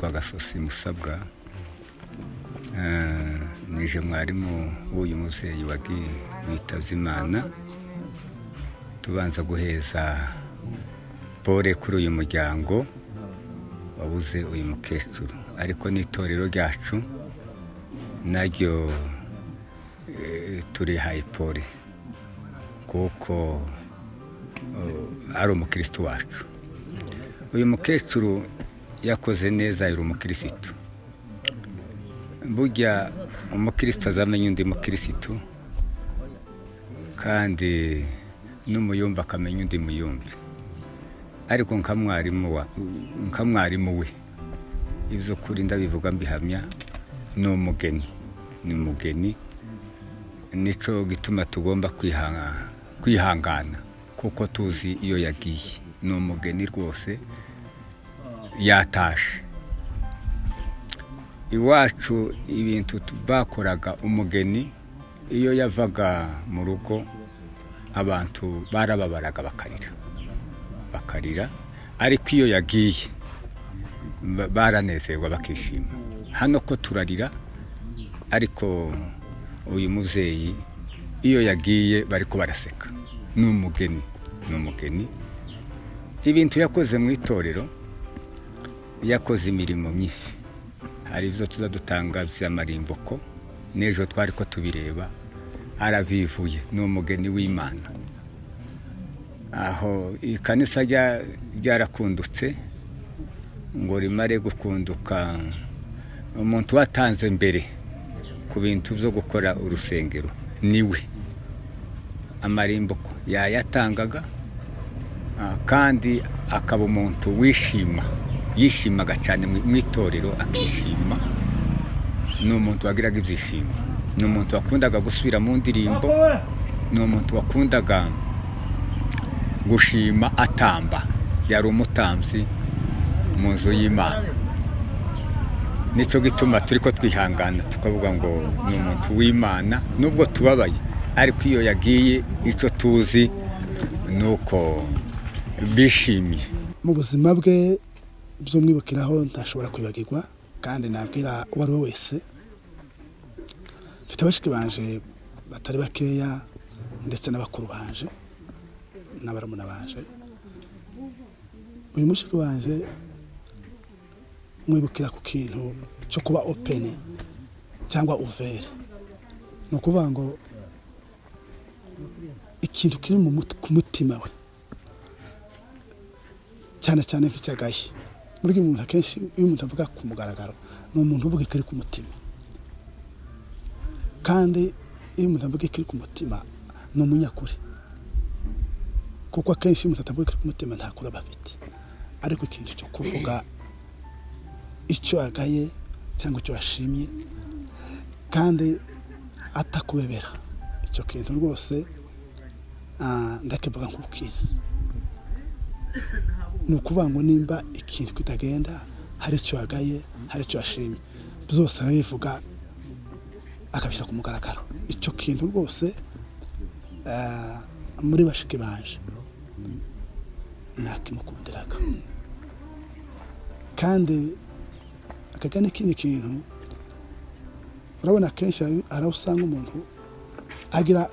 nitwa Gasosi Musabwa, nije mwarimu w'uyu muvyeyi wagiye witavye Imana. Tubanza guheza pore kuri uyu muryango wabuze uyu mukecuru, ariko n'itorero ryacu naryo turihaye pore kuko ari umukristo wacu. Uyu mukecuru yakoze neza, yari umukristo. Burya umukristo azamenya undi mukristo, kandi n'umuyumba akamenya undi muyumbi. Ariko nka mwarimu we, ivyo kuri ndabivuga mbihamya, ni umugeni. Nico gituma tugomba kwihangana kuko tuzi iyo yagiye. Ni umugeni rwose yatashe. Iwacu ibintu bakoraga umugeni iyo yavaga mu rugo, abantu barababaraga bakarira, ariko iyo yagiye baranezerwa bakishima. Hano ko turarira, ariko uyu muvyeyi iyo yagiye bariko baraseka. Ni umugeni. Ibintu yakoze mu itorero, yakoze imirimo myinshi. Hari ivyo tuzadutanga vy'amarimboko, nejo twari ko tubireba, aravivuye. Ni umugeni w'Imana. Aho ikanisa ryarakundutse, ngo rimare gukunduka, umuntu watanze mbere ku bintu byo gukora urusengero niwe. Amarimboko yayatangaga, kandi akaba umuntu yishimaga cyane mu itorero, akishima. Ni umuntu wagiraga ibyishimo. Ni umuntu wakundaga gusubira mu ndirimbo. Ni umuntu wakundaga gushima atamba. Yari umutambyi mu nzu y'Imana. Nico gituma turiko twihangana tukavuga ngo ni umuntu w'Imana, nubwo tubabaye, ariko iyo yagiye ico tuzi nuko bishimiye. Mu buzima bwe by'umwibukiraho ntashobora kwibagirwa, kandi nabwira uwari we wese. Mfite abashiki banje batari bakeya, ndetse n'abakuru banje n'abarumuna banje. Uyu mushiki wanje mwibukira ku kintu cyo kuba open cyangwa ouvert. No kuvuga ngo ikintu kiri ku mutima we, cyane cyane nk'icyagaye. Muri umuntu akenshi iyo umuntu avuga ku mugaragaro, ni umuntu uvuga ikiri ku mutima. Kandi iyo umuntu avuga ikiri ku mutima, ni umunyakuri. Kuko akenshi umuntu atavuga ikiri ku mutima ntakura bafite. Ariko ikintu cyo kuvuga icyo agaye cyangwa icyo ashimye, kandi atakubebera, icyo kintu rwose ndakivuga nk'ukizi. Ni ukuvuga ngo nimba ikintu kitagenda, hari icyo agaye, hari icyo ashimye, byose arabivuga akabishyira ku mugaragaro. Icyo kintu rwose muri bashiki banje nakimukundiraga. Kandi akaga n'ikindi kintu, urabona kenshi araho usanga umuntu agira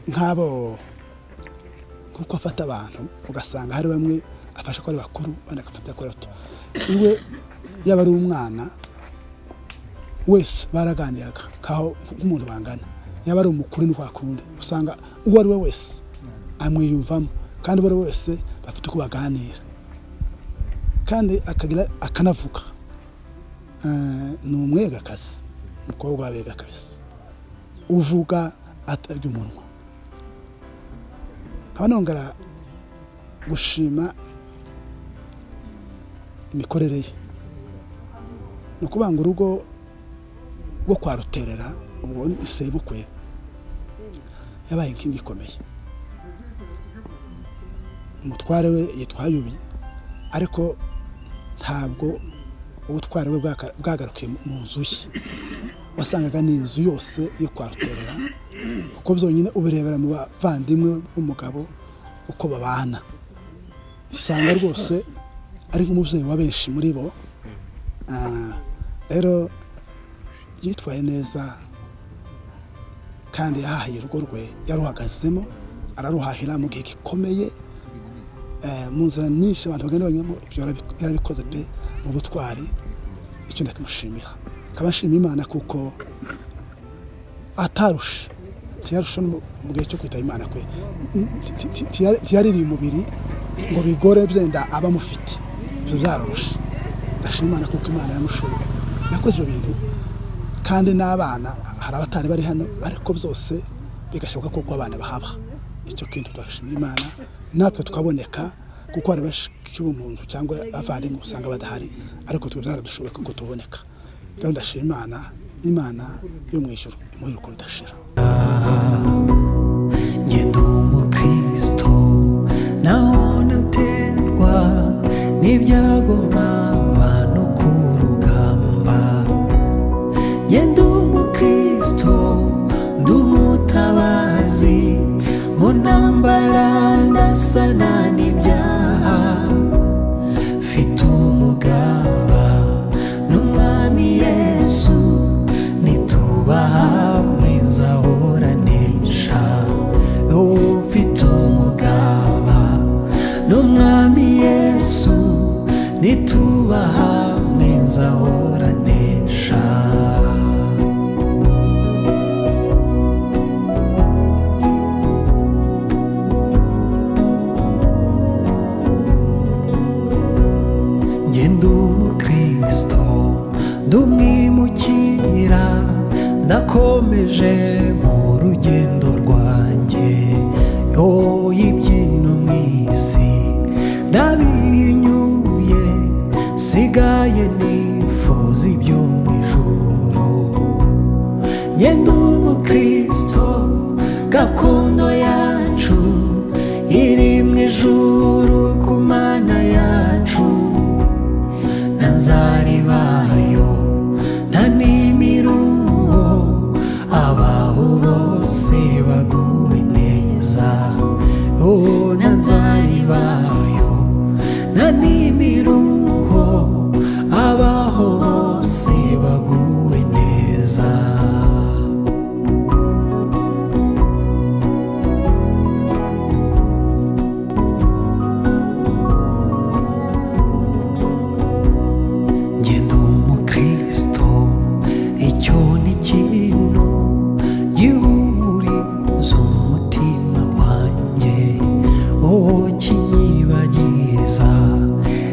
nk'abo, kuko afata abantu ugasanga hari bamwe afasha ko ari bakuru, bandi agafata ko ari bato. Iwe yaba ari umwana wese baraganiraga kaho nk'umuntu bangana. Yaba ari umukuru ni kwakundi, usanga uwo ari we wese amwiyumvamo, kandi uwo ari we wese bafite uko baganira, kandi akanavuga. Ni umwegakazi, umukobwa w'abega kabisa, uvuga atarya umunwa. Nkaba nongera gushima imikorere ye. Ni ukuvuga ngo urugo rwo kwa Ruterera, ubwo isebukwe, yabaye inkingi ikomeye. Umutware we yitwa Yubi, ariko ntabwo ubutware we bwagarukiye mu nzu ye. Wasangaga n'inzu yose yo kwa Ruterera, kuko byonyine ubirebera mu bavandimwe b'umugabo uko babana. Usanga rwose ari nk'umubyeyi wa benshi muri bo. Rero yitwaye neza kandi yahahiye urugo rwe, yaruhagazemo araruhahira mu gihe gikomeye, mu nzira nyinshi abantu bagenda banyuramo. Ibyo yarabikoze pe mu butwari, icyo ndakimushimira. Nkaba nshima Imana kuko atarushe, ntiyarusha mu gihe cyo kwitaba Imana kwe, ntiyaririye umubiri ngo bigore byenda abamufite, ibyo byarushe. Ndashima Imana kuko Imana yamushoboye, yakoze ibyo bintu. Kandi n'abana hari abatari bari hano, ariko byose bigashoboka kuko abana bahaba. Icyo kintu turashimira Imana, natwe tukaboneka, kuko hari bashiki b'umuntu cyangwa abavandimwe usanga badahari, ariko twe byaradushoboye kuko tuboneka. Rero ndashima Imana, Imana yo mu ijuru imuhe urukundo rudashira. Ngenda umukristo naho naterwa n'ibyago nkaba no ku rugamba. Ngenda umukristo ndi umutabazi mu ntambara ndasana n'ibyaha. Mfite umugaba n'umwami Yesu, nituba hamwe nzahoranesha. Mfite umugaba n'umwami Yesu, nituba hamwe nzahoranesha. Ngenda umukristo ndumwimukira, ndakomeje mu rugendo rwanjye. Ibyino mu isi ndabihinyuye, sigaye nifuza ibyo mu ijuru. Ngenda umukristo gakondo yacu iri mu ijuru ku Mana yacu. Nzaribayo nta n'imiruho, abaho bose baguwe neza. Nzaribayo nta n'imiruho, abaho bose baguwe neza.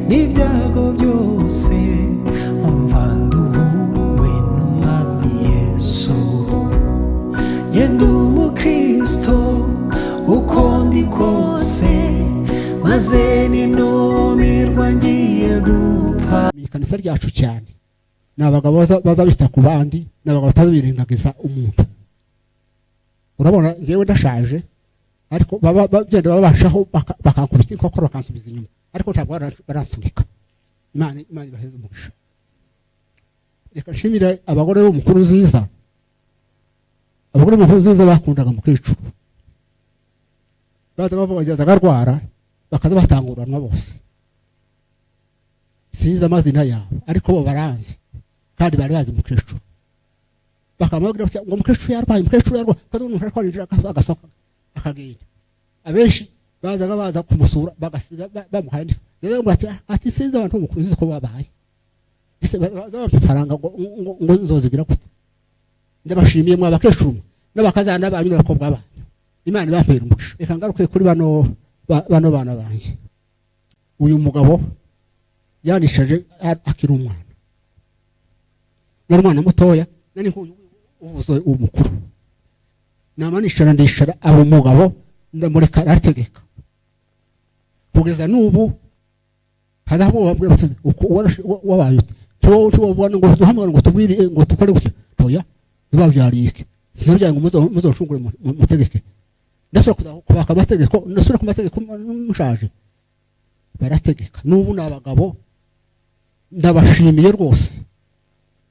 N'ibyago byose umva nduhuwe n'umwami Yesu. Ngenda umukristo uko ndi kose, maze ninumirwa ngiye gupfa. Ikanisa ryacu cyane ni abagabo baza bita ku bandi, ni abagabo batazibirengagiza umuntu. Urabona njyewe ndashaje, ariko bagenda babashaho bakankubita inkokora bakansubiza inyuma, ariko ntabwo baransunika. Imana ibaheze umugisha. Reka nshimire abagore b'umukuru nziza. Abagore b'umukuru nziza bakundaga mukecuru, baza bavugiriza agarwara, bakaza batanguranwa bose. Sinzi amazina yabo, ariko bo baranzi kandi bari bazi mukecuru. Bakamubwira ngo mukecuru yarwaye, mukecuru yarwaye, kandi umuntu arwarinjira agasoka akagenda. Abenshi baza kumusura bagasiga bamuhaye n'ifu. Rero ngo ati sinzi abantu b'umukuru ko babaye. Ese bazabafaranga ngo nzozigira gute? Ndabashimiye mwa bakecuru n'abakazana banyu n'abakobwa banyu. Imana ibapera umugisha. Reka ngaruke kuri bano bana banjye. Uyu mugabo yanishaje akiri umwana. Nari umwana mutoya, nari uvuze umukuru. Namanishara ndishara abo mugabo ndamureka arategeka. Kugeza n'ubu hazabo bambwe batse uko wabaye cyo ubona ngo duhamagara ngo tubwire ngo tukore gutya. Toya nibabyarike. Sinabyaye ngo muzoshungure mutegeke. Ndasura kubaka amategeko, ndasura ku mategeko mushaje. Barategeka. N'ubu nabagabo ndabashimiye rwose.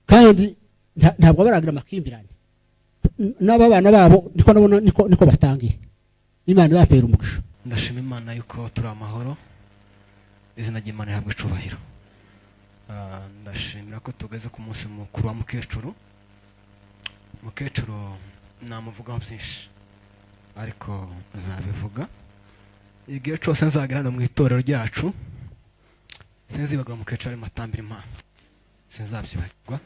Kandi ntabwo baragira amakimbirane. N'abana babo niko nabona niko batangiye. Imana ibapera umugisha. Ndashima Imana yuko turi amahoro. izina ry'Imana rihabwe icubahiro. Ndashimira ko tugeze ku munsi mukuru wa mukecuru. Mukecuru namuvugaho byinshi ariko nzabivuga igihe cyose nzagera hano mu itorero ryacu. Sinzibaga mukecuru ari matambira Imana, sinzabyibagirwa.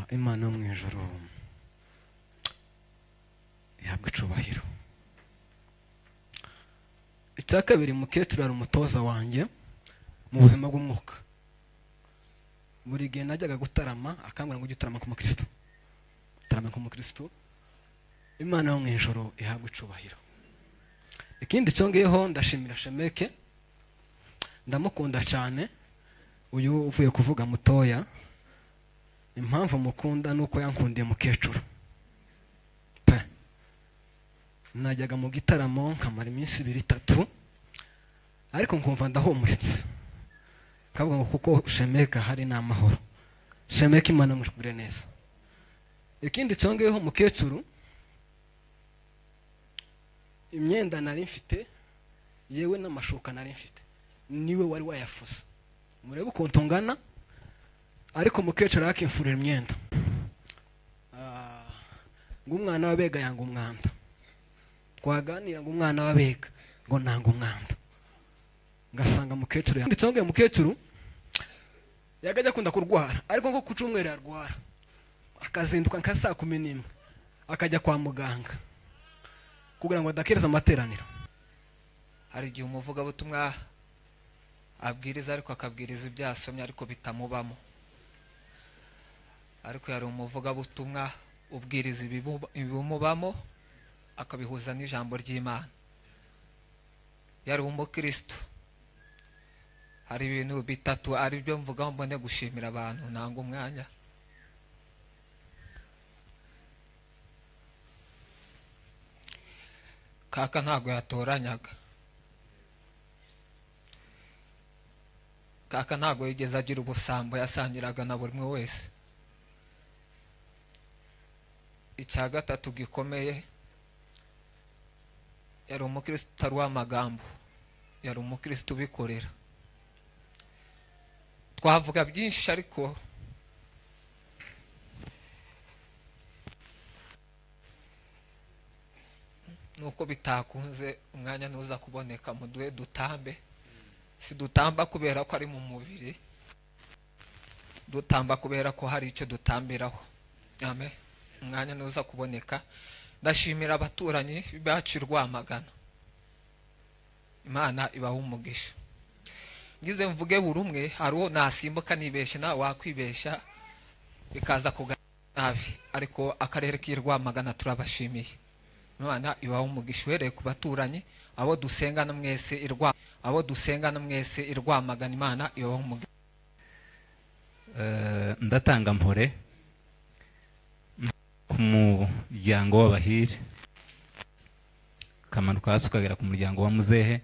Imana yo mu ijuru ihabwe icubahiro. Icya kabiri, mukecuru ari umutoza wanjye mu buzima bw'umwuka. Buri gihe najyaga gutarama akambwira ngo ujye utarama nk'umukristo, utarama nk'umukristo. Imana yo mu ijuru ihabwe icubahiro. Ikindi cyongeyeho, ndashimira Shemeke, ndamukunda cyane. Uyu uvuye kuvuga mutoya, impamvu mukunda nuko yankundiye mukecuru pe. Najyaga mu gitaramo nkamara iminsi 2-3 ariko nkumva ndahumuritse, kavuga ngo kuko Shemeke hari n'amahoro. Shemeke Imana mujugure neza. Ikindi cyongeyeho, mukecuru imyenda nari mfite yewe n'amashuka nari mfite niwe wari wayafuza. Murebe ukuntu ngana, ariko mukecuru yakimfurira imyenda. Ngo umwana w'abega yanga umwanda, twaganira ngo umwana w'abega ngo nanga umwanda. Ngasanga mukecuru nditsonge mukecuru yagajya akunda kurwara, ariko ngo ku cyumweru yarwara akazinduka nka saa 11 akajya kwa muganga kugira ngo adakereza amateraniro. Hari igihe umuvugabutumwa abwiriza ariko akabwiriza ibyasomye ariko bitamubamo, ariko yari umuvugabutumwa ubwiriza ibimubamo akabihuza n'ijambo ry'Imana. Yari umukristo. Hari ibintu 3 ari byo mvuga mbone gushimira abantu nanga umwanya. Kaka ntago yatoranyaga, kaka ntago yigeze agira ubusambo, yasangiraga na buri umwe wese. Icya gatatu gikomeye, yari umukristo utari w'amagambo, yari umukristo ubikorera. Twavuga byinshi ariko nuko bitakunze umwanya nuza kuboneka muduhe dutambe. Si dutamba kubera ko ari mu mubiri, dutamba kubera ko hari icyo dutambiraho. Amen. Umwanya nuza kuboneka. Ndashimira abaturanyi bacu Rwamagana, Imana ibaha umugisha. Ngize mvuge buri umwe hariho nasimbuka nibeshe nawe wakwibesha bikaza kugaragara nabi, ariko akarere k'i Rwamagana turabashimiye. Imana ibaha umugisha uhereye ku baturanyi, abo dusengana mwese Rwamagana, Imana ibaha umugisha. Ndatanga mpore ku muryango w'abahire, kamanuka hasi ukagera ku muryango wa muzehe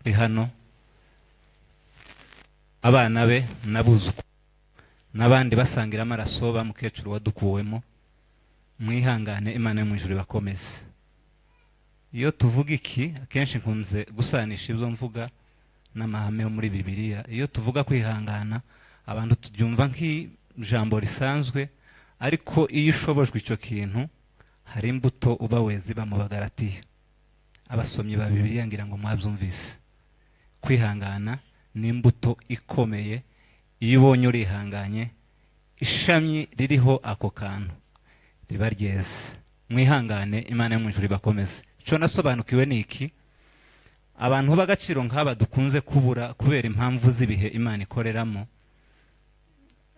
uri hano, abana be n'abuzuku n'abandi basangira amaraso ba mukecuru wadukuwemo. Mwihangane, Imana yo mu ijuru bakomeze. Iyo tuvuga iki akenshi nkunze gusanisha ibyo mvuga n'amahame yo muri Bibiliya. Iyo tuvuga kwihangana abantu tubyumva nk'ijambo risanzwe, ariko iyo ushobojwe icyo kintu hari imbuto uba wezi mu Bagalatiya. Abasomyi ba Bibiliya ngira ngo mwabyumvise. Kwihangana ni imbuto ikomeye. Iyo ubonye urihanganye, ishami ririho ako kantu riba ryeze. Mwihangane, Imana yo mu ijuru bakomeze. Cyo nasobanukiwe niki, abantu b'agaciro nk'aba dukunze kubura kubera impamvu z'ibihe Imana ikoreramo,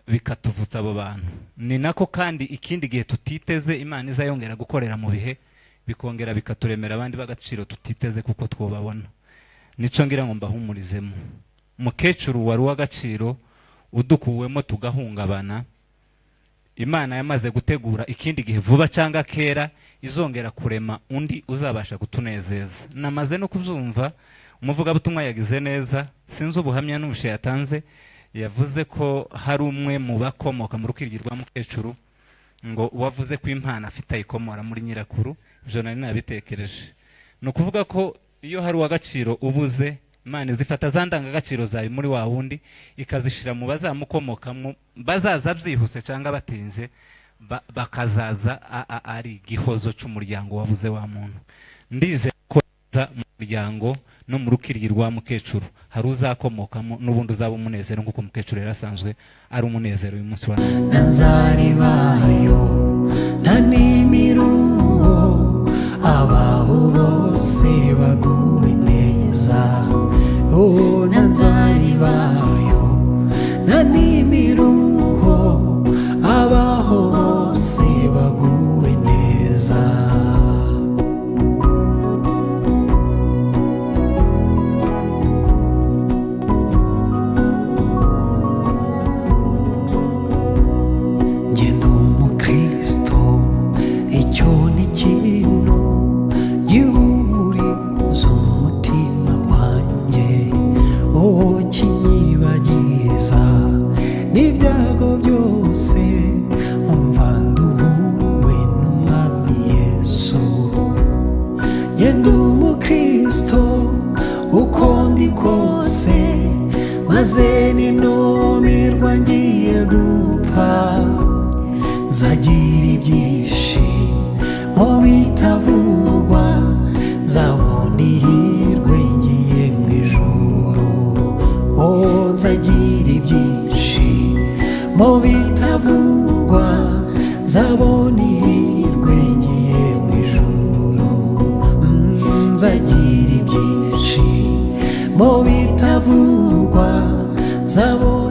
bikatuvutsa abo bantu. Ni nako kandi ikindi gihe tutiteze Imana izayongera gukorera mu bihe, bikongera bikaturemera abandi b'agaciro tutiteze kuko twobabona. Nico ngira ngo mbahumurizemo. Mukecuru wari w'agaciro udukuwemo tugahungabana, Imana yamaze gutegura ikindi gihe vuba cyangwa kera izongera kurema undi uzabasha kutunezeza. Namaze no kubyumva umuvugabutumwa yagize neza, sinzi ubuhamya n'ubushe yatanze, yavuze ko hari umwe mu bakomoka mu rukiryi rwa mukecuru ngo wavuze ko impano afite ayikomora muri nyirakuru. Ibyo nari nabitekereje. Ni ukuvuga ko iyo hari uw'agaciro ubuze, Imana zifata za ndangagaciro zari muri wa wundi ikazishira mu bazamukomokamwo bazaza byihuse cyangwa batinze bakazaza ari gihozo cy'umuryango wabuze wa muntu. Ndize ko mu muryango no mu rukiryi rwa mukecuru hari uzakomokamo n'ubundi uzaba umunezero nk'uko mukecuru yarasanzwe ari umunezero uyu munsi wa nanzaribayo ntanimiruho abaho bose baguwe neza. Oh, nanzaribayo ntanimiruho abaho bose baguwe neza. N'ibyago byose umva nduhuwe n'umwami Yesu. Genda umukristo uko ndi kose maze ninumirwa ngiye gupfa nzagira ibyishimo bitavugwa nzabona ihirwe ngiye mu ijuru. Oh, nzagira ibyishimo bitavugwa nzabona ihirwe ngiye mu ijuru. Nzagira ibyishimo bitavugwa nzabona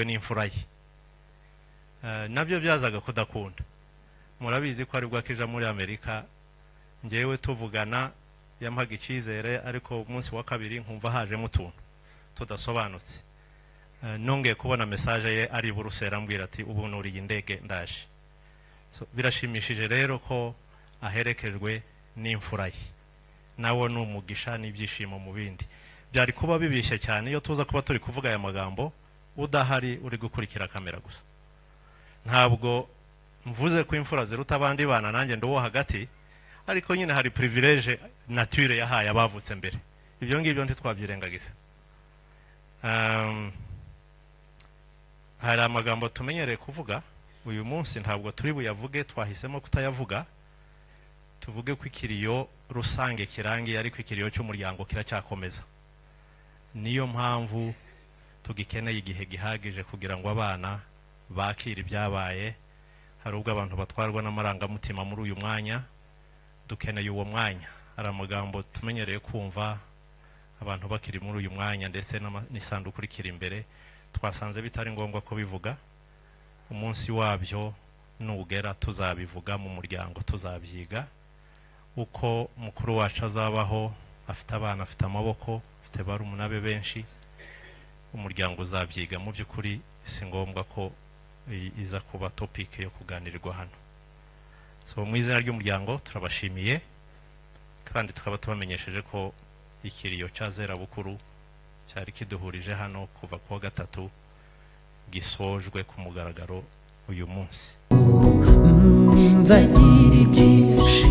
n'imfura ye. Nabyo byazaga kudakunda. Murabizi ko ari bwo akija muri Amerika ngewe tuvugana yampaga icyizere ariko umunsi wa kabiri nkumva hajemo utuntu tudasobanutse. Nongeye kubona message ye ari Buruseli ambwira ati ubu nuriye indege ndaje. Birashimishije rero ko aherekejwe n'imfura ye. Nawo n'umugisha n'ibyishimo mu bindi. Byari kuba bibishye cyane iyo tuza kuba turi kuvuga aya magambo udahari uri gukurikira kamera gusa. Ntabwo mvuze ko imfura ziruta abandi bana nanjye ndo hagati ariko nyine hari privilege nature yahaye abavutse mbere. Ibyo ngibyo ntitwabyirengagiza. Hari amagambo tumenyereye kuvuga uyu munsi ntabwo turi buyavuge twahisemo kutayavuga. Tuvuge ko ikiriyo rusange kirangiye ariko ikiriyo cy'umuryango kiracyakomeza. Niyo mpamvu tugikeneye igihe gihagije kugira ngo abana bakire ibyabaye. Hari ubwo abantu batwarwa n'amarangamutima muri uyu mwanya dukeneye uwo mwanya. Hari amagambo tumenyereye kumva abantu bakiri muri uyu mwanya ndetse n'isanduku rikiri imbere, twasanze bitari ngombwa ko bivuga. Umunsi wabyo nugera tuzabivuga mu muryango, tuzabyiga uko mukuru wacu azabaho, afite abana, afite amaboko, afite barumuna be benshi, umuryango uzabyiga. Mu by'ukuri si ngombwa ko iza kuba topic yo kuganirirwa hano. So mu izina ry'umuryango turabashimiye kandi tukaba tubamenyesheje ko ikiriyo cya Zerabukuru cyari kiduhurije hano kuva kuwa gatatu gisojwe ku mugaragaro uyu munsi. nzagira ibyinshi